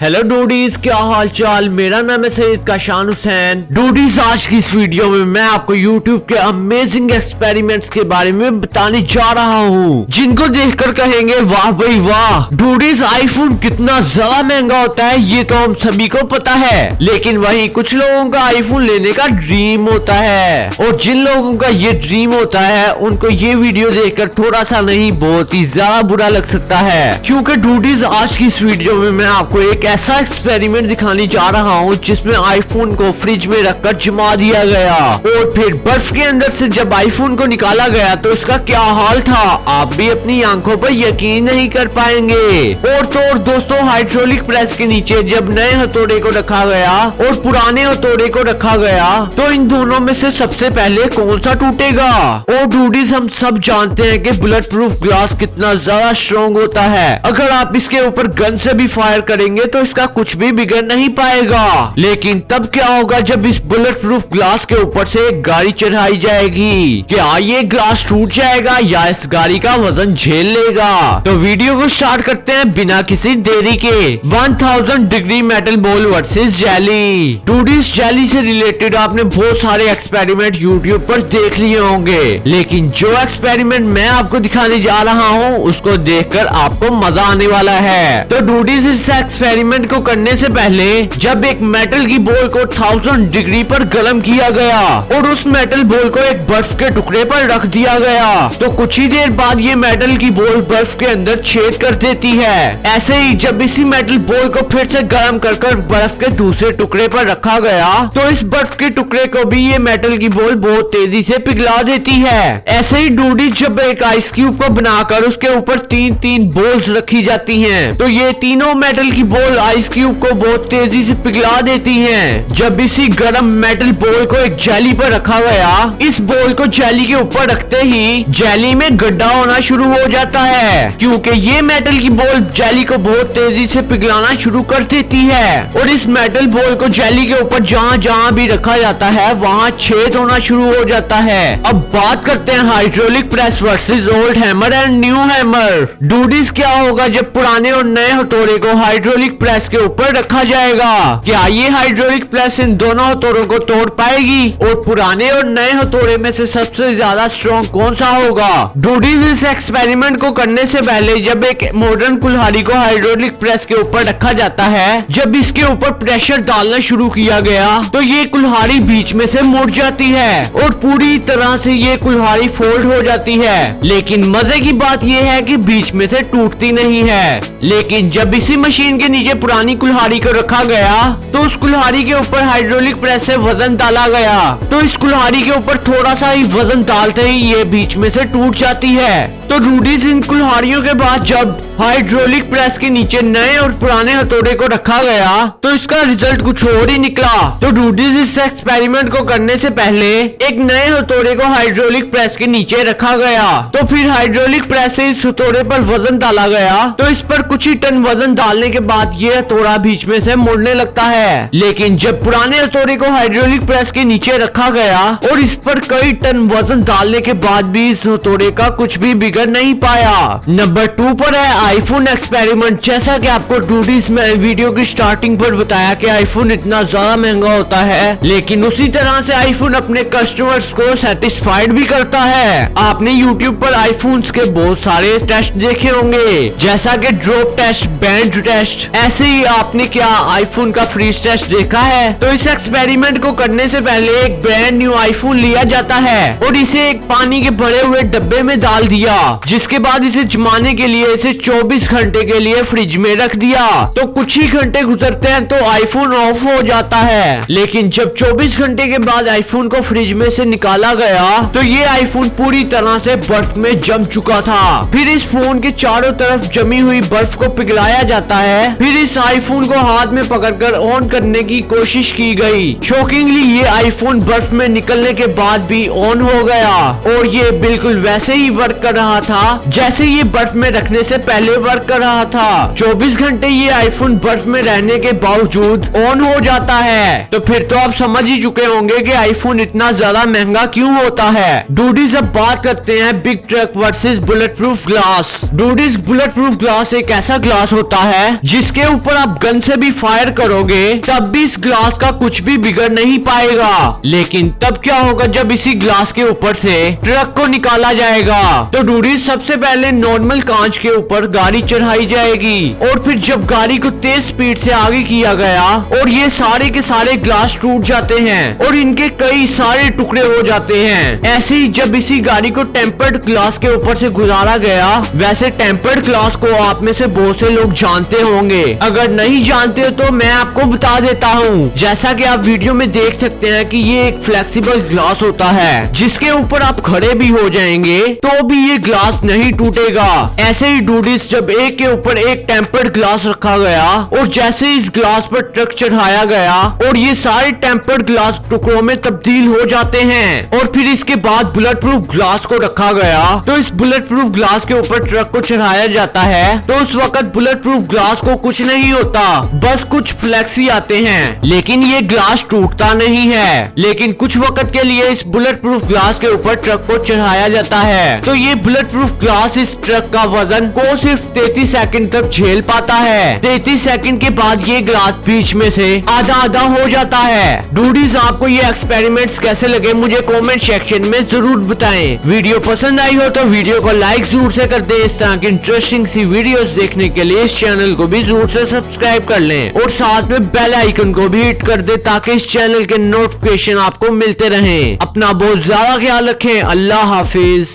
Hello डूडीज, क्या हाल चाल। मेरा नाम है सैयद काशान हुसैन। डूडीज, आज की इस वीडियो में मैं आपको YouTube के अमेजिंग एक्सपेरिमेंट्स के बारे में बताने जा रहा हूँ, जिनको देखकर कहेंगे वाह भाई वाह। डूडीज, आईफोन कितना ज्यादा महंगा होता है ये तो हम सभी को पता है, लेकिन वही कुछ लोगों का आईफोन लेने का ड्रीम होता है, और जिन लोगों का ये ड्रीम होता है उनको ये वीडियो देखकर थोड़ा सा नहीं बहुत ही ज्यादा बुरा लग सकता है। क्योंकि डूडीज, आज की इस वीडियो में मैं आपको एक ऐसा एक्सपेरिमेंट दिखाने जा रहा हूँ जिसमें आईफोन को फ्रिज में रखकर जमा दिया गया, और फिर बर्फ के अंदर से जब आईफोन को निकाला गया तो इसका क्या हाल था, आप भी अपनी आंखों पर यकीन नहीं कर पाएंगे। और तो और दोस्तों, हाइड्रोलिक प्रेस के नीचे जब नए हथौड़े को रखा गया और पुराने हथौड़े को रखा गया तो इन दोनों में से सबसे पहले कौन सा टूटेगा। और डूडीज, हम सब जानते हैं कि बुलेट प्रूफ ग्लास कितना ज्यादा स्ट्रॉन्ग होता है, अगर आप इसके ऊपर गन से भी फायर करेंगे तो इसका कुछ भी बिगड़ नहीं पाएगा। लेकिन तब क्या होगा जब इस बुलेट प्रूफ ग्लास के ऊपर से एक गाड़ी चढ़ाई जाएगी, क्या ये ग्लास टूट जाएगा या इस गाड़ी का वजन झेल लेगा। तो वीडियो को स्टार्ट करते हैं बिना किसी देरी के। 1000 degree metal ball versus jelly. डूडीज, जेली से रिलेटेड आपने बहुत सारे एक्सपेरिमेंट यूट्यूब पर देख लिए होंगे, लेकिन जो एक्सपेरिमेंट मैं आपको दिखाने जा रहा हूँ उसको देखकर आपको मजा आने वाला है। तो डूडीज, इस एक्सपेरिमेंट को करने से पहले जब एक मेटल की बॉल को 1000 डिग्री पर गर्म किया गया और उस मेटल बॉल को एक बर्फ के टुकड़े पर रख दिया गया, तो कुछ ही देर बाद ये मेटल की बॉल बर्फ के अंदर छेद कर देती है। ऐसे ही जब इसी मेटल बॉल को फिर से गर्म कर बर्फ के दूसरे टुकड़े पर रखा गया तो इस बर्फ के टुकड़े को भी ये मेटल की बॉल बहुत तेजी से पिघला देती है। ऐसे ही डूडी, जब एक आइस क्यूब को बनाकर उसके ऊपर 3-3 बॉल्स रखी जाती हैं, तो ये तीनों मेटल की बॉल आइस क्यूब को बहुत तेजी से पिघला देती हैं। जब इसी गर्म मेटल बॉल को एक जेली पर रखा गया, इस बॉल को जेली के ऊपर रखते ही जेली में गड्ढा होना शुरू हो जाता है, क्योंकि ये मेटल की बॉल जेली को बहुत तेजी से पिघलाना शुरू कर देती है। और इस मेटल बॉल को जेली के ऊपर जहाँ जहाँ भी रखा जाता है वहाँ छेद होना शुरू हो जाता है। अब बात करते हैं hydraulic press versus old hammer and new hammer. डूडीज, क्या होगा जब पुराने और नए हथौड़े को हाइड्रोलिक प्रेस के ऊपर रखा जाएगा, क्या ये हाइड्रोलिक प्रेस इन दोनों हथौड़ों को तोड़ पाएगी, और पुराने और नए हथौड़े में से सबसे ज्यादा स्ट्रॉन्ग कौन सा होगा। डूडीज, इस एक्सपेरिमेंट को करने से पहले जब एक मॉडर्न कुल्हाड़ी को हाइड्रोलिक प्रेस के ऊपर रखा जाता है, जब इसके ऊपर प्रेशर डालना शुरू किया गया तो ये कुल्हाड़ी बीच में से मुड़ जाती है और पूरी तरह से ये कुल्हाड़ी फोल्ड हो जाती है। लेकिन मजे की बात यह है कि बीच में से टूटती नहीं है। लेकिन जब इसी मशीन के नीचे पुरानी कुल्हाड़ी को रखा गया तो उस कुल्हाड़ी के ऊपर हाइड्रोलिक प्रेस से वजन डाला गया, तो इस कुल्हाड़ी के ऊपर थोड़ा सा ही वजन डालते ही ये बीच में से टूट जाती है। तो डूडीज, इन कुल्हाड़ियों के बाद जब हाइड्रोलिक प्रेस के नीचे नए और पुराने हथौड़े को रखा गया तो इसका रिजल्ट कुछ और ही निकला। तो डूडीज, इस एक्सपेरिमेंट को करने से पहले एक नए हथौड़े को हाइड्रोलिक प्रेस के नीचे रखा गया, तो फिर हाइड्रोलिक प्रेस से इस हथौड़े पर वजन डाला गया, तो इस पर कुछ ही टन वजन डालने के बाद ये हथौड़ा बीच में से मुड़ने लगता है। लेकिन जब पुराने हथौड़े को हाइड्रोलिक प्रेस के नीचे रखा गया और इस पर कई टन वजन डालने के बाद भी इस हथौड़े का कुछ भी बिगड़ नहीं पाया। नंबर 2 पर है आईफोन एक्सपेरिमेंट। जैसा कि आपको डूडीज में वीडियो की स्टार्टिंग पर बताया कि आईफोन इतना ज्यादा महंगा होता है, लेकिन उसी तरह से आईफोन अपने कस्टमर्स को सेटिस्फाइड भी करता है। आपने यूट्यूब पर आईफोन्स के बहुत सारे टेस्ट देखे होंगे, जैसा कि ड्रॉप टेस्ट, बैंड टेस्ट। ऐसे ही आपने क्या आईफोन का फ्रीज टेस्ट देखा है? तो इस एक्सपेरिमेंट को करने से पहले एक ब्रांड न्यू आईफोन लिया जाता है और इसे एक पानी के भरे हुए डब्बे में डाल दिया, जिसके बाद इसे जमाने के लिए इसे 24 घंटे के लिए फ्रिज में रख दिया। तो कुछ ही घंटे गुजरते हैं तो आईफोन ऑफ हो जाता है। लेकिन जब 24 घंटे के बाद आईफोन को फ्रिज में से निकाला गया तो ये आईफोन पूरी तरह से बर्फ में जम चुका था। फिर इस फोन के चारों तरफ जमी हुई बर्फ को पिघलाया जाता है, फिर इस आईफोन को हाथ में पकड़कर ऑन ऑन करने की कोशिश की गई। शॉकिंगली ये आईफोन बर्फ में निकलने के बाद भी ऑन हो गया और ये बिल्कुल वैसे ही वर्क कर रहा था जैसे ये बर्फ में रखने से पहले वर्क कर रहा था। 24 घंटे ये आईफोन बर्फ में रहने के बावजूद ऑन हो जाता है। तो फिर तो आप समझ ही चुके होंगे कि आईफोन इतना ज्यादा महंगा क्यों होता है। डूडीज अब बात करते हैं big truck versus bullet proof glass. डूडीज बुलेट प्रूफ ग्लास एक ऐसा ग्लास होता है जिसके ऊपर आप गन से भी फायर करोगे तब भी इस ग्लास का कुछ भी बिगड़ नहीं पाएगा। लेकिन तब क्या होगा जब इसी ग्लास के ऊपर से ट्रक को निकाला जाएगा। तो डूडीज सबसे पहले नॉर्मल कांच के ऊपर गाड़ी चढ़ाई जाएगी और फिर जब गाड़ी को तेज स्पीड से आगे किया गया और ये सारे के सारे ग्लास टूट जाते हैं और इनके कई सारे टुकड़े हो जाते हैं। ऐसे ही जब इसी गाड़ी को टेम्पर्ड ग्लास के ऊपर से गुजारा गया, वैसे टेम्पर्ड ग्लास को आप में से बहुत से लोग जानते होंगे। अगर नहीं जानते तो मैं आपको बता देता हूँ। जैसा कि आप वीडियो में देख सकते हैं कि ये एक फ्लेक्सिबल ग्लास होता है जिसके ऊपर आप खड़े भी हो जाएंगे तो भी ये ग्लास नहीं टूटेगा। ऐसे ही डूडीज जब एक के ऊपर एक टेम्पर्ड ग्लास रखा गया और जैसे इस ग्लास पर ट्रक चढ़ाया गया और ये सारे टेम्पर्ड ग्लास टुकड़ों में तब्दील हो जाते हैं और फिर इसके बाद बुलेट प्रूफ ग्लास को रखा गया तो इस बुलेट प्रूफ ग्लास के ऊपर ट्रक को चढ़ाया जाता है। तो उस वक्त बुलेट प्रूफ ग्लास को कुछ नहीं होता, बस कुछ फ्लैक्स ही आते हैं, लेकिन ये ग्लास टूटता नहीं है। लेकिन कुछ वक्त के लिए इस बुलेट प्रूफ ग्लास के ऊपर ट्रक को चढ़ाया जाता है तो ये बुलेट प्रूफ ग्लास इस ट्रक का वजन को सिर्फ 33 सेकंड तक झेल पाता है। 33 सेकंड के बाद ये ग्लास बीच में से आधा आधा हो जाता है। डूडीज आपको ये एक्सपेरिमेंट्स कैसे लगे मुझे कमेंट सेक्शन में जरूर बताएं। वीडियो पसंद आई हो तो वीडियो को लाइक जरूर से कर दें। इस तरह की इंटरेस्टिंग सी वीडियोस देखने के लिए इस चैनल को भी जरूर से सब्सक्राइब कर लें और साथ में बेल आइकन को भी हिट कर दें ताकि इस चैनल के नोटिफिकेशन आपको मिलते रहें। अपना बहुत ज्यादा ख्याल रखें। अल्लाह हाफिज।